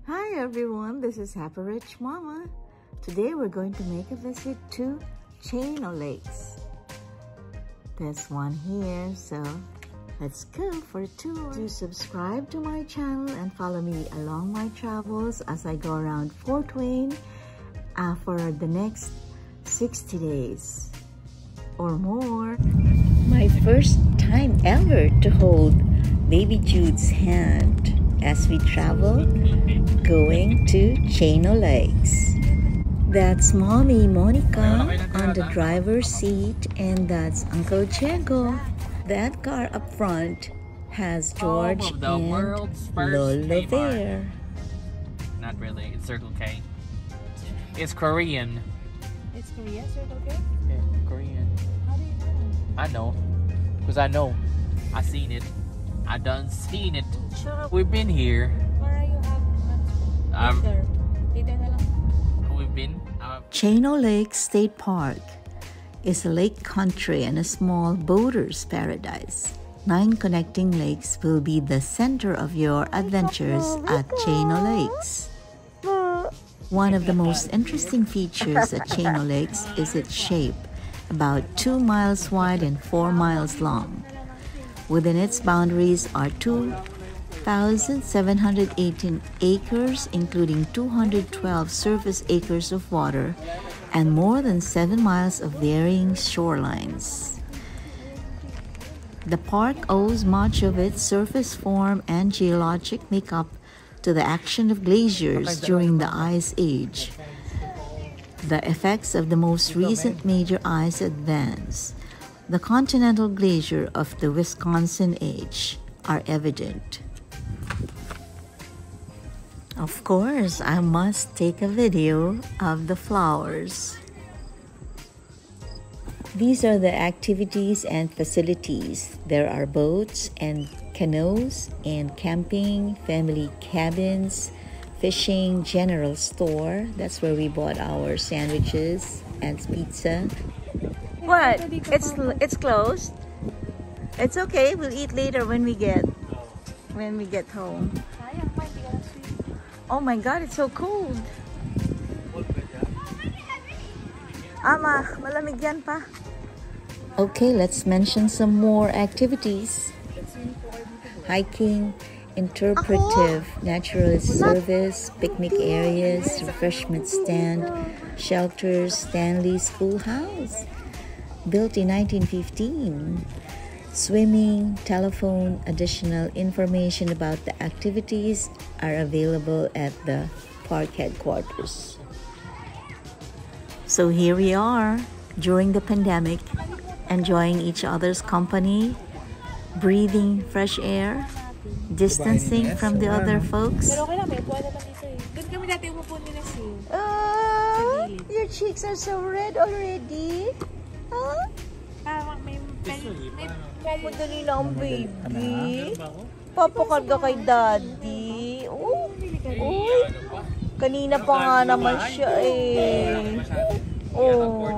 Hi everyone, this is Happy Rich Mama. Today we're going to make a visit to Chino Lakes. There's one here, so let's go for a tour. Do subscribe to my channel and follow me along my travels as I go around Fort Wayne for the next 60 days or more. My first time ever to hold baby Jude's hand as we travel going to Chino Lakes. That's Mommy Monica on the driver's seat, and that's Uncle Diego. That car up front has George and Lola there. Not really, it's Circle K. It's Korean. It's Korean, Circle K? Yeah, Korean. How do you know? I know. Because I know. I seen it. I done seen it. Shut up. We've been here. Where are you at? There. Dito na lang. We've been. Chino Lake State Park is a lake country and a small boater's paradise. 9 connecting lakes will be the center of your adventures at Chino Lakes. One of the most interesting features at Chino Lakes is its shape, about 2 miles wide and 4 miles long. Within its boundaries are 2,718 acres, including 212 surface acres of water and more than 7 miles of varying shorelines. The park owes much of its surface form and geologic makeup to the action of glaciers during the Ice Age. The effects of the most recent major ice advance, the continental glacier of the Wisconsin Age, are evident. Of course, I must take a video of the flowers. These are the activities and facilities. There are boats and canoes and camping, family cabins, fishing, general store. That's where we bought our sandwiches and pizza. What? It's closed. It's okay. We'll eat later when we get home. Oh my God! It's so cold. Ama, malamig yan pa. Okay, let's mention some more activities. Hiking, interpretive naturalist service, picnic areas, refreshment stand, shelters, Stanley Schoolhouse, built in 1915. Swimming, telephone, additional information about the activities are available at the park headquarters. So here we are during the pandemic, enjoying each other's company, breathing fresh air, distancing from the other folks. Your cheeks are so red already. Huh? Mamadali na ang baby. Papakarga kay daddy. Oh, uy. Kanina pa nga naman siya eh. Oh.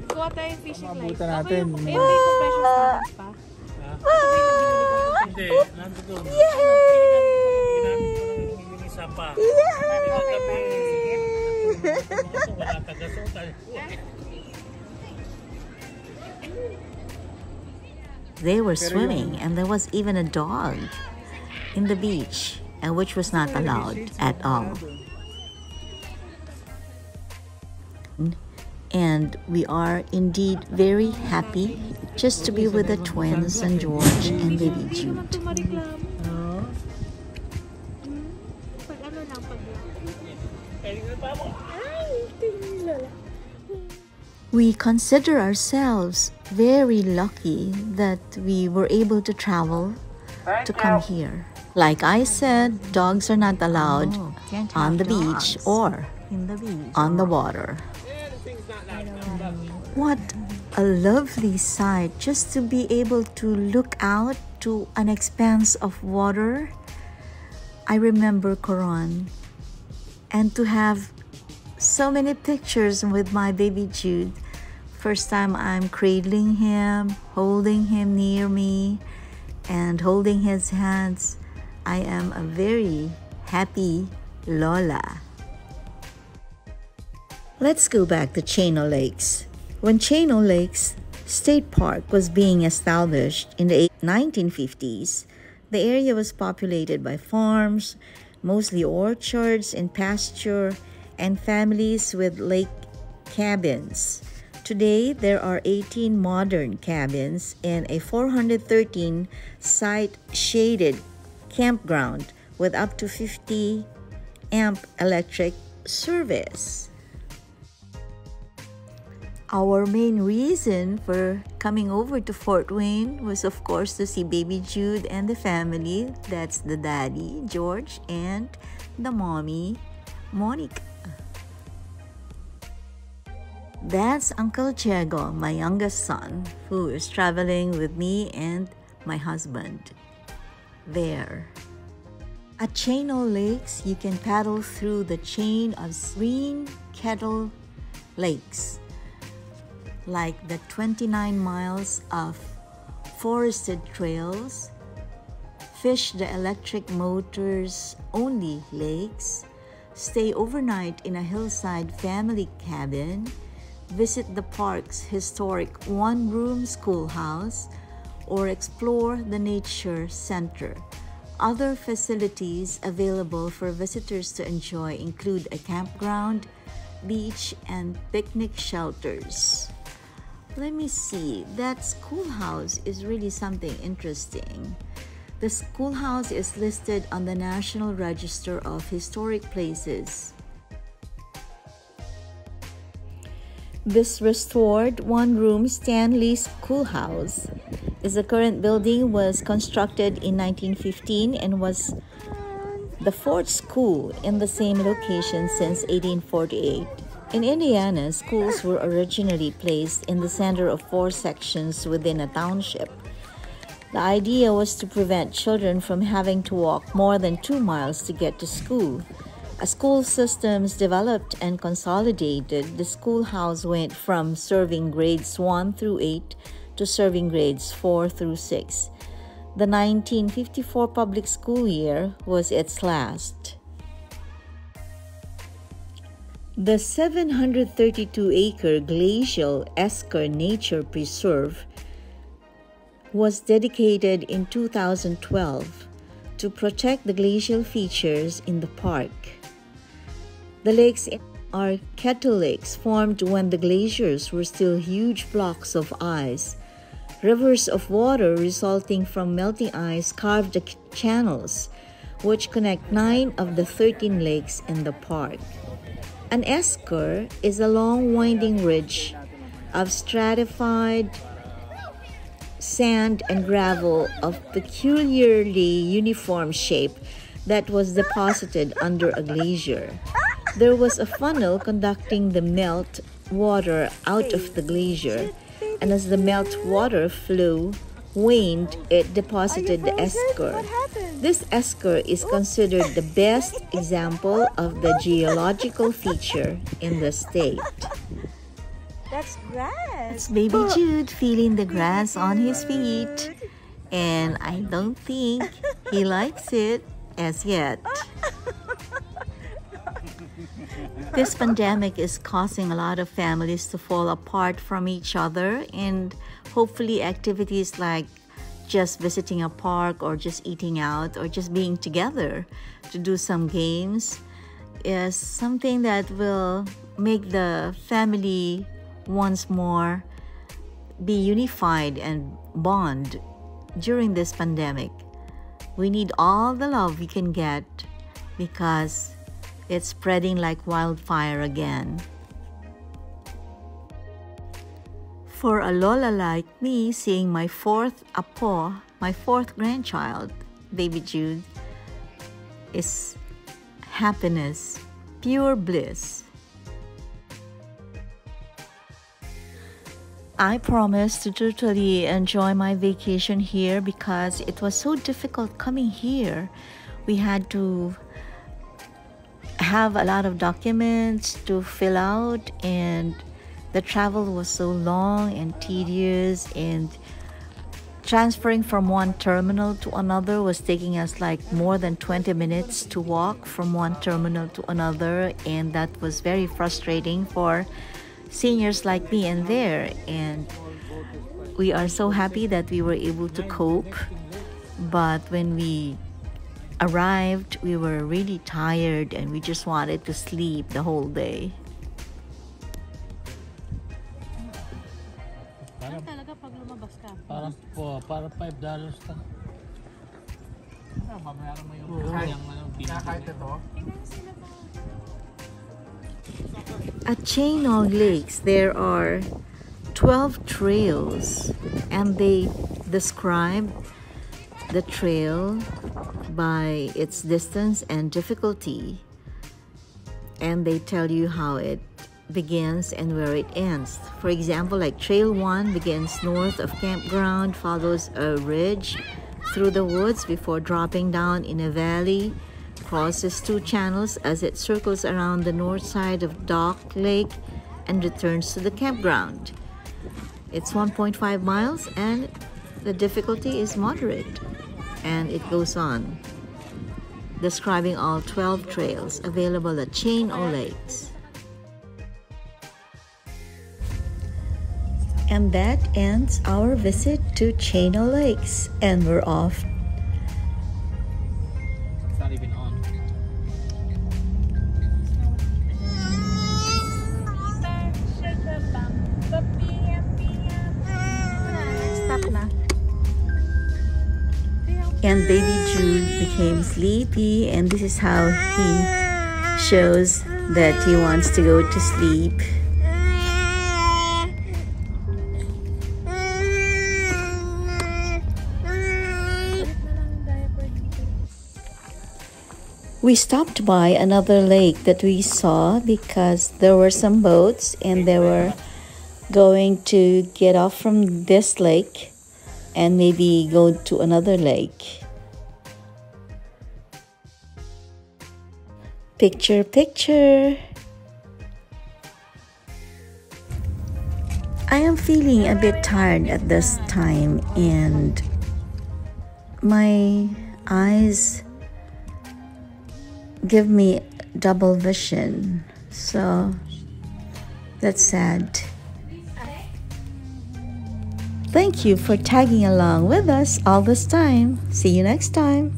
Kuha tayo fishing light. natin. May special stands pa. Hindi, nandito. Yay! They were swimming, and there was even a dog in the beach, and which was not allowed at all. And we are indeed very happy just to be with the twins and George and baby Jude. We consider ourselves very lucky that we were able to travel to come here. Like I said, dogs are not allowed on the beach or on the water. What a lovely sight just to be able to look out to an expanse of water. I remember Coron, and to have so many pictures with my baby Jude. First time I'm cradling him, holding him near me, and holding his hands. I am a very happy Lola. Let's go back to Chino Lakes. When Chino Lakes State Park was being established in the 1950s, the area was populated by farms, mostly orchards and pasture, and families with lake cabins. Today, there are 18 modern cabins and a 413 site shaded campground with up to 50 amp electric service. Our main reason for coming over to Fort Wayne was, of course, to see baby Jude and the family. That's the daddy, George, and the mommy, Monica. That's Uncle Diego, my youngest son, who is traveling with me and my husband there. At Chino Lakes, you can paddle through the chain of green kettle lakes, like the 29 miles of forested trails, fish the electric motors only lakes, stay overnight in a hillside family cabin, visit the park's historic one-room schoolhouse, or explore the nature center. Other facilities available for visitors to enjoy include a campground, beach, and picnic shelters. Let me see, that schoolhouse is really something interesting. The schoolhouse is listed on the National Register of Historic Places. This restored one-room Stanley Schoolhouse is the current building, was constructed in 1915 and was the fourth school in the same location since 1848. In Indiana, schools were originally placed in the center of 4 sections within a township. The idea was to prevent children from having to walk more than 2 miles to get to school. As school systems developed and consolidated, the schoolhouse went from serving grades 1 through 8 to serving grades 4 through 6. The 1954 public school year was its last. The 732-acre glacial Esker Nature Preserve was dedicated in 2012 to protect the glacial features in the park. The lakes are kettle lakes formed when the glaciers were still huge blocks of ice. Rivers of water resulting from melting ice carved the channels, which connect 9 of the 13 lakes in the park. An esker is a long winding ridge of stratified sand and gravel of peculiarly uniform shape that was deposited under a glacier. There was a funnel conducting the melt water out of the glacier, and as the melt water flow waned, it deposited the esker. This esker is considered the best example of the geological feature in the state. That's grass. It's baby Jude feeling the grass on his feet, and I don't think he likes it as yet. This pandemic is causing a lot of families to fall apart from each other, and hopefully activities like just visiting a park or just eating out or just being together to do some games is something that will make the family once more be unified and bond during this pandemic. We need all the love we can get because it's spreading like wildfire again. For a Lola like me, seeing my fourth apo, my fourth grandchild, baby Jude, is happiness, pure bliss. I promised to totally enjoy my vacation here because it was so difficult coming here. We had to have a lot of documents to fill out, and the travel was so long and tedious, and Transferring from one terminal to another was taking us like more than 20 minutes to walk from one terminal to another, and that was very frustrating for seniors like me and there. And we are so happy that we were able to cope, but when we arrived, we were really tired and we just wanted to sleep the whole day. Talaga pag lumabas ka. Para $5 ka. Babayaran mo yung Kahit ito. At Chainal Lakes, there are 12 trails, and they describe the trail by its distance and difficulty, and they tell you how it begins and where it ends. For example, like Trail 1 begins north of campground, follows a ridge through the woods before dropping down in a valley, crosses 2 channels as it circles around the north side of Dock Lake and returns to the campground. It's 1.5 miles and the difficulty is moderate. And it goes on, describing all 12 trails available at Chainal Lakes. And that ends our visit to Chainal Lakes, and we're off. It's not even on. Stop na. And baby Jude became sleepy, and this is how he shows that he wants to go to sleep. We stopped by another lake that we saw because there were some boats and they were going to get off from this lake and maybe go to another lake. Picture, picture. I am feeling a bit tired at this time and my eyes give me double vision, so that's sad. Thank you for tagging along with us all this time. See you next time.